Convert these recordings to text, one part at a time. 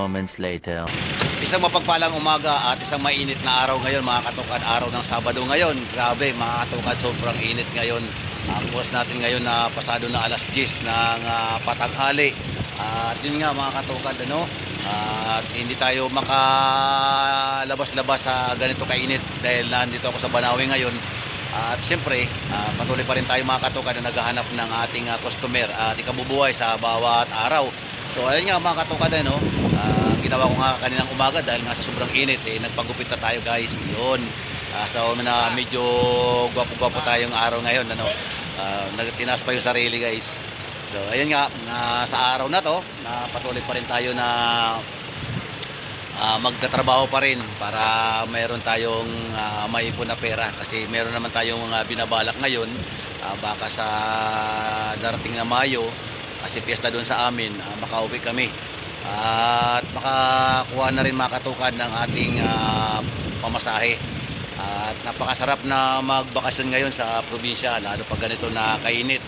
moments later. Isang mapagpalang umaga at isang mainit na araw ngayon mga katukad, araw ng Sabado ngayon. Grabe mga katukad, sobrang init ngayon. Ang oras natin ngayon na pasado na alas 10 ng patanghali. At yun nga mga katukad, at hindi tayo makalabas-labas sa ganito kainit dahil nandito ako sa Banawe ngayon. At siyempre, patuloy pa rin tayo mga katukad na naghahanap ng ating customer at ikabubuhay sa bawat araw. So ayun nga mga katukad, ginawa ko nga kaninang umaga dahil nga sa sobrang init, nagpagupit na tayo guys. Yun. So na medyo gwapo-gwapo tayong araw ngayon, nagtinas pa yung sarili guys. So ayun nga, sa araw na to, patuloy pa rin tayo na magtatrabaho pa rin para mayroon tayong maipon na pera. Kasi meron naman tayong binabalak ngayon, baka sa darating na Mayo, kasi piyesta doon sa amin, makauwi kami. At makakuha na rin mga katukad ng ating pamasahe. At napakasarap na magbakasyon ngayon sa probinsya, lalo pag ganito na kainit.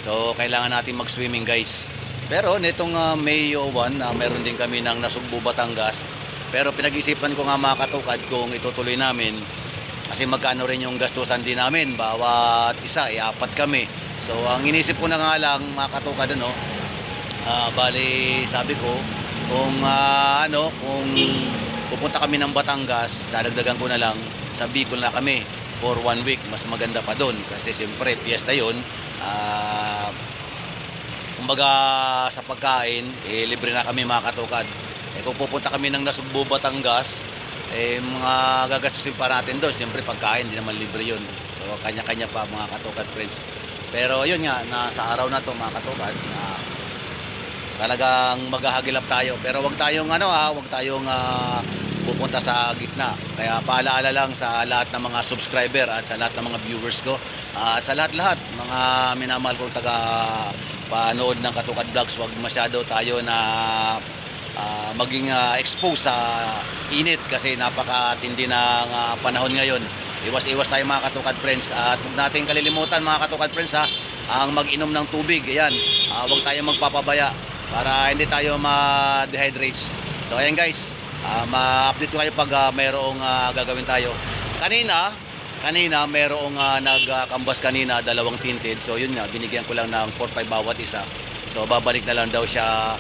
So kailangan natin mag-swimming guys. Pero nitong May 1, meron din kami ng Nasugbu, Batangas. Pero pinag-isipan ko nga mga katukad kung itutuloy namin, kasi magkano rin yung gastusan din namin, bawat isa, 4 kami. So ang inisip ko na nga lang mga katukad, bali sabi ko, kung pupunta kami ng Batangas, dadagdagan ko na lang sa Bicol na kami for 1 week. Mas maganda pa doon kasi siyempre piyesta yun. Kumbaga sa pagkain, libre na kami mga katukad. Kung pupunta kami ng Nasugbu, Batangas, mga gagastusin pa natin doon. Siyempre pagkain, hindi naman libre yun. So kanya-kanya pa mga katukad friends. Pero yun nga, sa araw na to mga katukad, talagang maghahagilap tayo. Pero wag tayong pupunta sa gitna. Kaya paalaala lang sa lahat ng mga subscriber at sa lahat ng mga viewers ko, at sa lahat-lahat mga minamahal kong taga-panood ng Katukad Vlogs, wag masyado tayo na maging exposed sa init kasi napakatindi ng panahon ngayon. Iwas-iwas tayo mga katukad friends, at huwag natin kalilimutan mga katukad friends ang mag-inom ng tubig. Ayan, huwag tayo magpapabaya para hindi tayo ma-dehydrate. So ayan guys, ma-update ko kayo pag mayroong gagawin tayo. Kanina mayroong nagkambas kanina, 2 tinted. So yun nga, binigyan ko lang ng 4-5 bawat isa. So babalik na lang daw siya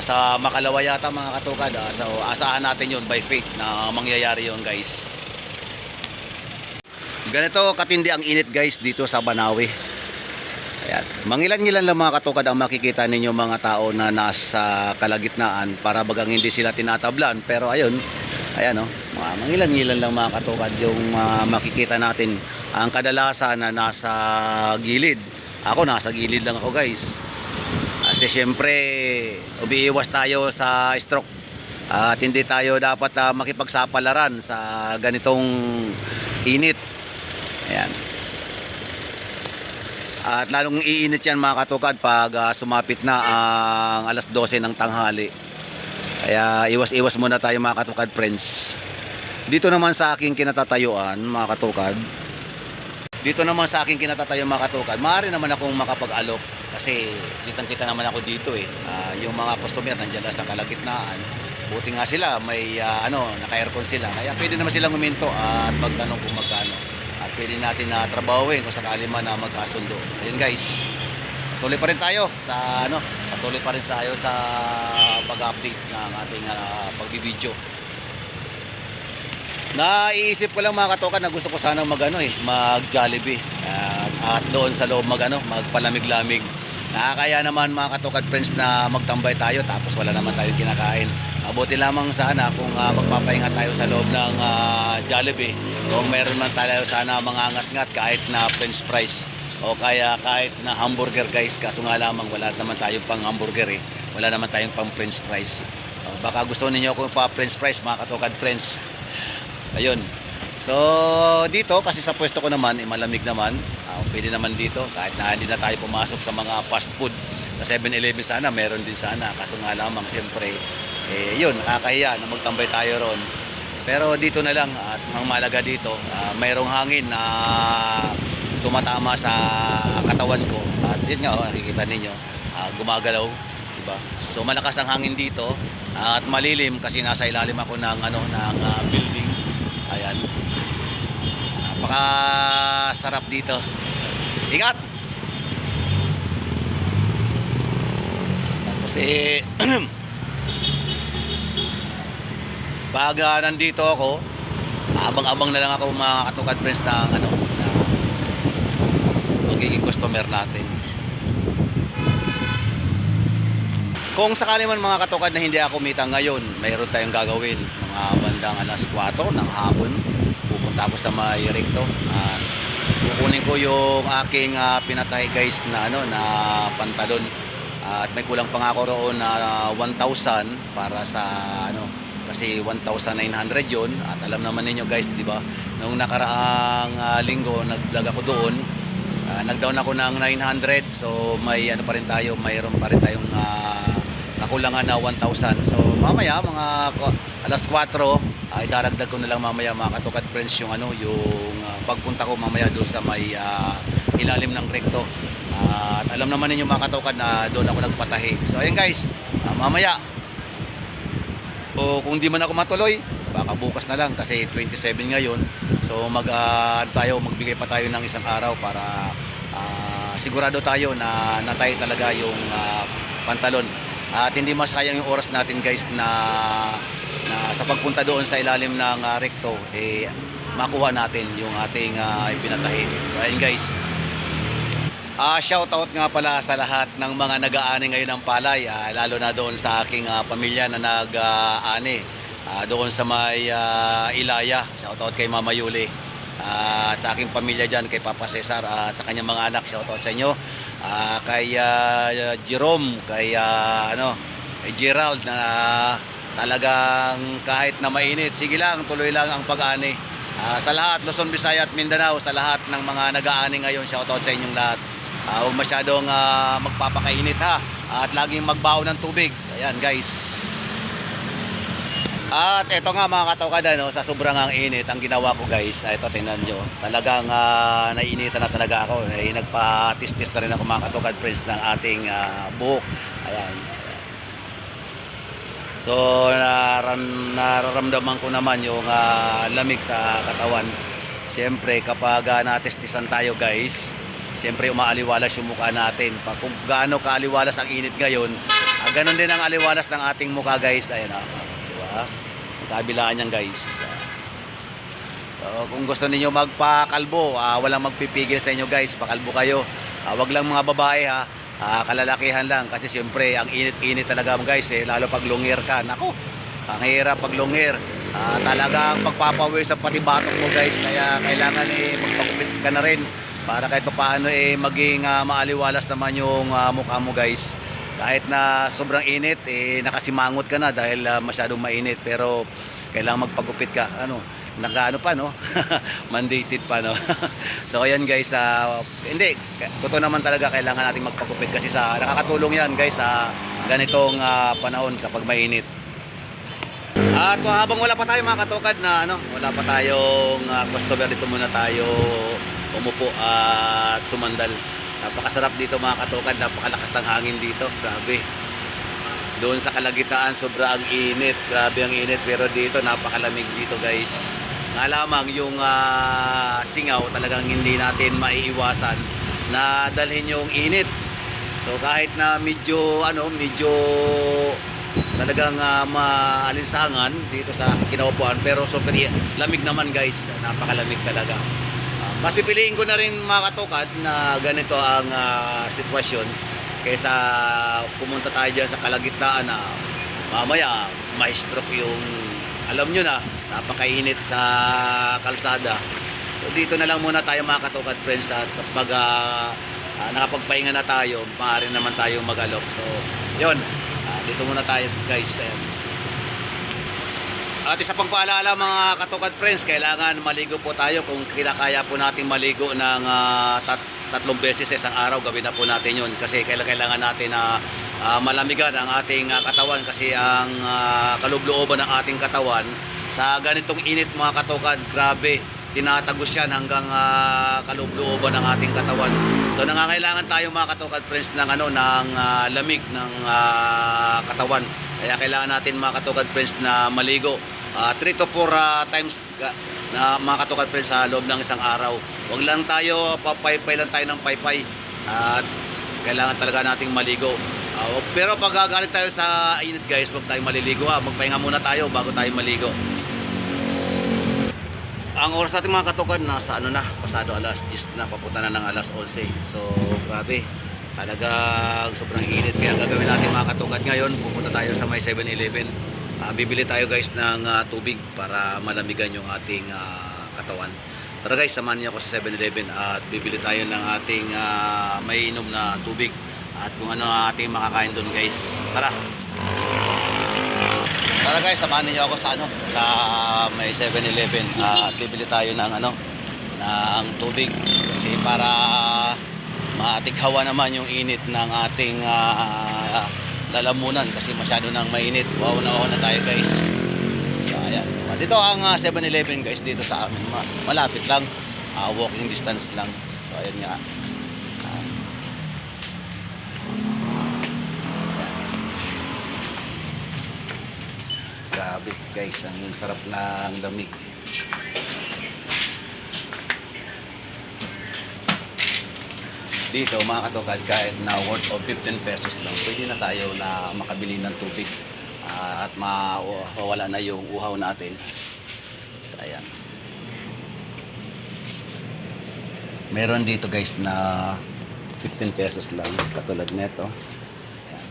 sa Makalawa yata mga katukad. So asahan natin yun by faith na mangyayari yun guys. Ganito katindi ang init guys dito sa Banawe. Ayan. Mangilan-ngilan lang mga katukad ang makikita ninyo mga tao na nasa kalagitnaan para bagang hindi sila tinatablan. Pero ayun, ayan mangilan-ngilan lang mga katukad yung makikita natin. Ang kadalasan na nasa gilid. Ako nasa gilid lang ako guys. Kasi syempre umiiwas tayo sa stroke at hindi tayo dapat makipagsapalaran sa ganitong init. Ayan. At lalong iinit yan mga katukad pag sumapit na ang alas 12 ng tanghali. Kaya iwas-iwas muna tayo mga katukad friends. Dito naman sa aking kinatatayuan mga katukad, maaari naman akong makapag-alok kasi kitang-kita naman ako dito yung mga customer nandiyan sa kalagitnaan. Buti nga sila may naka-aircon sila, kaya pwede naman silang huminto at magtanong kung magkano. At pwede natin na trabahawin kung sakali man na magkasundo. Ayun guys, patuloy pa rin tayo sa pag-update ng ating pagbibideo. Naiisip ko lang mga katukad na gusto ko sana mag-Jollibee at doon sa loob magpalamig-lamig. Nakakaya naman mga katukad friends na magtambay tayo tapos wala naman tayong kinakain. Mabuti lamang sana kung magpapahinga tayo sa loob ng Jollibee. Kung meron man tayo sana mga angat-ngat kahit na french fries o kaya kahit na hamburger guys. Kaso nga lamang wala naman tayong pang hamburger wala naman tayong pang french fries. Baka gusto ninyo kung pa french fries mga katukad friends. Ayun. So dito kasi sa pwesto ko naman malamig naman. Pwede naman dito kahit na hindi na tayo pumasok sa mga fast food. Sa 7-Eleven sana meron din sana. Kaso nga lamang siyempre yun, nakakahiya na magtambay tayo ron. Pero dito na lang at ang malaga dito, mayroong hangin na tumatama sa katawan ko. At yun nga, nakikita ninyo, gumagalaw, diba? So malakas ang hangin dito At malilim kasi nasa ilalim ako ng building. Ayan. Napakasarap dito. Ingat. Tapos pag nandito ako, abang-abang na lang ako mga katukad friends na magiging customer natin. Kung sakali man mga katukad na hindi ako kumita ngayon, mayroon tayong gagawin mga bandang alas 4 ng hapon. Pupunta ako sa may recto at kukunin ko yung aking pinatay guys na na pantalon. At may kulang pa nga ako roon na 1,000 para sa kasi 1,900 yon. At alam naman ninyo guys, di ba? Nung nakaraang linggo nag-vlog ako doon. Nag-down ako ng 900. So may pa rin tayo, mayroon pa rin tayong nakulangan na 1,000. So mamaya mga alas 4 idaragdag ko na lang mamaya mga katukad friends yung yung pagpunta ko mamaya doon sa may ilalim ng recto. At alam naman ninyo mga katukad na doon ako nagpatahi. So ayun guys, mamaya o kung di man ako matuloy, baka bukas na lang kasi 27 ngayon. So magbigay pa tayo ng isang araw para sigurado tayo na natay talaga yung pantalon. At hindi masayang yung oras natin guys na sa pagpunta doon sa ilalim ng recto makuha natin yung ating pinatahi. So ayun guys. Shoutout nga pala sa lahat ng mga nag-aani ngayon ng palay, lalo na doon sa aking pamilya na nag-aani doon sa may Ilaya. Shoutout kay Mama Yuli at sa aking pamilya dyan, kay Papa Cesar at sa kanyang mga anak. Shoutout sa inyo. Kay Jerome, kay Gerald na talagang kahit na mainit, sige lang, tuloy lang ang pag-aani. Sa lahat, Luzon, Visayas at Mindanao, sa lahat ng mga nag-aani ngayon, shoutout sa inyong lahat. Huwag masyadong magpapakainit ha, at laging magbaon ng tubig. Ayan guys. At ito nga mga katukad, sa sobrang ang init, ang ginawa ko guys, ito tingnan nyo, talagang naiinitan na talaga ako. Nagpa-tis-tis na rin ako mga katukad friends ng ating buhok. Ayan. So nararamdaman ko naman yung lamig sa katawan. Siyempre kapag natestisan tayo guys, siyempre umaaliwalas yung mukha natin. Kung gaano kaaliwalas ang init ngayon, ganon din ang aliwalas ng ating mukha guys. Ayan diba? Kabilaan yan guys. So, kung gusto niyo magpakalbo, walang magpipigil sa inyo guys, pakalbo kayo. Wag lang mga babae ha, kalalakihan lang kasi siyempre ang init-init talaga guys lalo pag lungir ka. Nako, ang hirap pag lungir. Talagang pagpapawis sa pati batok mo guys, kaya kailangan magpakupit ka na rin para kahit paano maging maaliwalas naman yung mukha mo guys. Kahit na sobrang init, nakasimangot ka na dahil masyadong mainit, pero kailangan magpagupit ka. Nakaano pa mandated pa So ayan guys, hindi totoo naman talaga kailangan nating magpagupit kasi nakakatulong yan guys sa ganitong panahon kapag mainit. At habang wala pa tayo mga katukad na wala pa tayong customer, dito muna tayo umupo at sumandal. Napakasarap dito mga katukad, napakalakas ng hangin dito, grabe. Doon sa Kalagitaan sobra ang init, grabe ang init, pero dito napakalamig dito guys. Nga lamang yung singaw talagang hindi natin maiiwasan na dalhin yung init. So kahit na medyo talagang maalinsangan dito sa kinaupuan, pero super lamig naman guys, napakalamig talaga. Mas pipiliin ko na rin mga katukad na ganito ang sitwasyon kaysa pumunta tayo dyan sa Kalagitnaan na mamaya ma-stroke yung alam nyo na napakainit sa kalsada. So dito na lang muna tayo mga katukad friends, at kapag nakapagpahinga na tayo, maaari naman tayo mag-alok. So yun, dito muna tayo guys. Ayan. At isa pang paalala mga katukad friends, kailangan maligo po tayo. Kung kinakaya po natin maligo ng 3 beses sa isang araw, gawin na po natin yun. Kasi kailangan natin na malamigan ang ating katawan. Kasi ang kalublooban ng ating katawan sa ganitong init mga katukad, grabe. tinatagos yan hanggang kaloob-looban ng ating katawan. So nangangailangan tayo mga katokad friends ng lamig ng katawan. Kaya kailangan natin mga katokad friends na maligo 3 to 4 times na mga katokad friends sa loob ng isang araw. Huwag lang tayo papaypay lang tayo ng paypay at kailangan talaga nating maligo. Pero pag gagaling tayo sa init guys, huwag tayong maliligo magpahinga muna tayo bago tayo maligo. Ang oras natin mga katokad nasa pasado alas 10 na, papunta na ng alas 11. So grabe, talagang sobrang init. Kaya gagawin natin mga katokad ngayon, pupunta tayo sa may 7-Eleven. Bibili tayo guys ng tubig para malamigan yung ating katawan. Tara guys, samahan niyo ako sa 7-Eleven at bibili tayo ng ating may inom na tubig at kung ano ang ating makakain doon guys. Tara! Tara guys, samahan niyo ako sa may 7-Eleven at bibili tayo ng ng tubig kasi para matikhawa naman yung init ng ating lalamunan kasi masyado nang mainit. Wow na tayo guys. So ayan. Dito ang 7-Eleven guys dito sa amin. Malapit lang. Walking distance lang. So ayan nga. Grabe guys, ang sarap ng lamig. Dito mga katokad, kahit na worth of 15 pesos lang, pwede na tayo na makabili ng tubig at mawawala na yung uhaw natin. So ayan. Meron dito guys na 15 pesos lang, katulad nito. Ayan.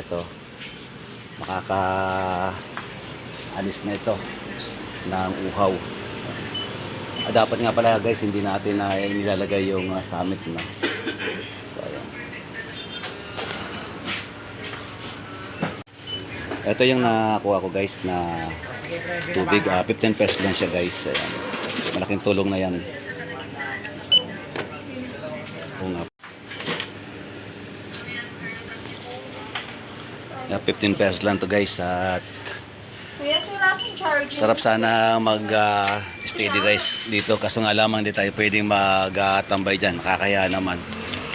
Ito, makaka-alis na ito ng uhaw. Dapat nga pala guys, hindi natin na nilalagay yung summit na. So, ayan. Ito yung nakuha ko guys na tubig. 15 pesos lang siya guys. Ayan. Malaking tulong na yan. Oo nga. 15 pesos lang to guys at sarap sana mag-steady guys dito kaso nga lamang di tayo pwedeng mag-tambay dyan, nakakaya naman.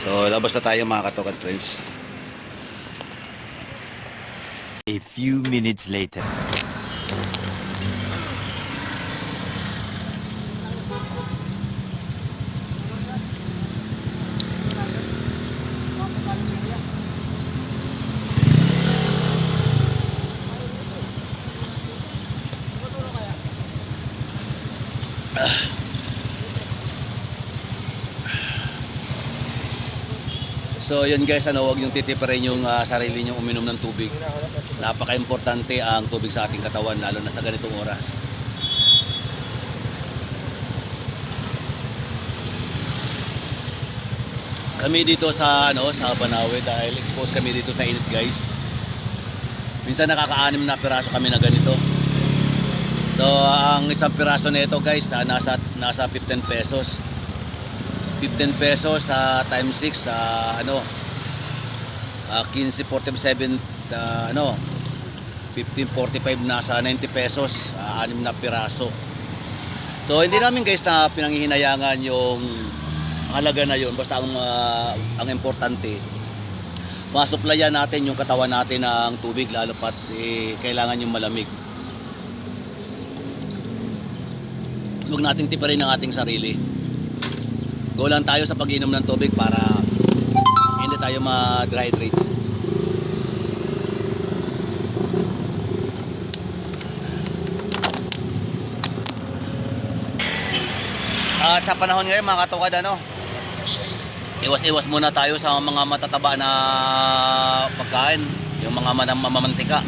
So labas na tayo mga katokad friends. A few minutes later. So yun guys, huwag yung titiparin yung sarili nyong uminom ng tubig. Napaka-importante ang tubig sa ating katawan lalo na sa ganitong oras. Kami dito sa sa Banawe dahil exposed kami dito sa init guys. Minsan nakaka-6 na piraso kami na ganito. So ang isang piraso nito guys nasa 15 pesos. 15 pesos sa times 6 sa 15.47 15.45 nasa 90 pesos 6 na piraso. So hindi namin guys na pinanghihinayangan yung halaga na yun, basta ang importante masupplyan natin yung katawan natin ng tubig lalo pat kailangan yung malamig. Huwag nating tiparin ang ating sarili. Go lang tayo sa pag-inom ng tubig para hindi tayo ma-dehydrate. At sa panahon ngayon mga katokad iwas-iwas muna tayo sa mga matataba na pagkain, yung mga mamamantika.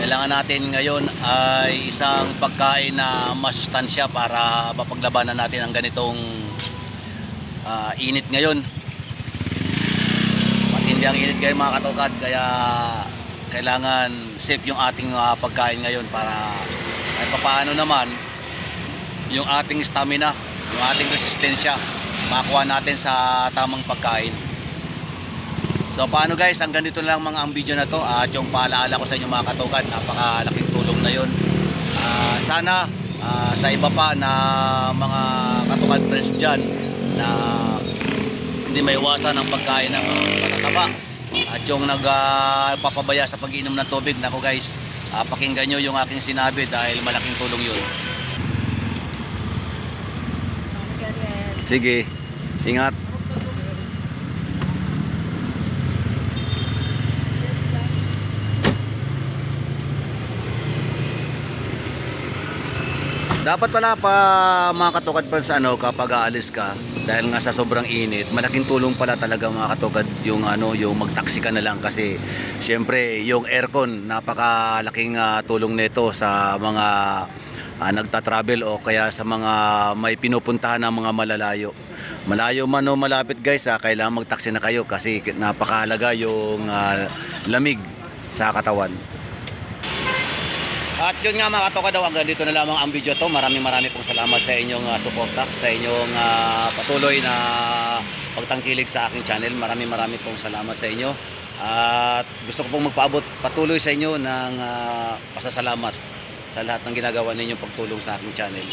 Kailangan natin ngayon ay isang pagkain na masustansya para mapaglabanan natin ang ganitong init ngayon. Matindi ang init ngayon mga katokad, kaya kailangan safe yung ating pagkain ngayon para kahit papaano naman yung ating stamina, yung ating resistensya makuha natin sa tamang pagkain. So paano guys, hanggang dito lang mga ang video na to at yung paalaala ko sa inyo mga katokad, napakalaking tulong na yun. Sana sa iba pa na mga katungad friends dyan na hindi maiwasan ang pagkain ng matataba at yung nagpapabaya sa pag-inom ng tubig. Nako guys, pakinggan nyo yung aking sinabi dahil malaking tulong yun. Sige, ingat. Dapat pala pa mga katukad friends kapag aalis ka dahil nga sa sobrang init, malaking tulong pala talaga mga katukad yung yung magtaksi ka na lang kasi siyempre yung aircon napakalaking tulong nito sa mga nagta-travel o kaya sa mga may pinupuntahan ng mga malalayo. Malayo man o malapit guys, kailangan magtaksi na kayo kasi napakahalaga yung lamig sa katawan. At yun nga mga katokad, hanggang dito na lamang ang video to. Maraming pong salamat sa inyong suporta, sa inyong patuloy na pagtangkilik sa aking channel. Maraming pong salamat sa inyo. At gusto ko pong magpaabot patuloy sa inyo ng pasasalamat sa lahat ng ginagawa ninyong pagtulong sa aking channel.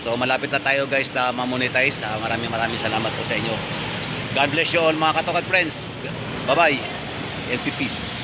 So malapit na tayo guys na ma-monetize. Maraming salamat po sa inyo. God bless you all mga katokad friends. Bye bye. LP Peace.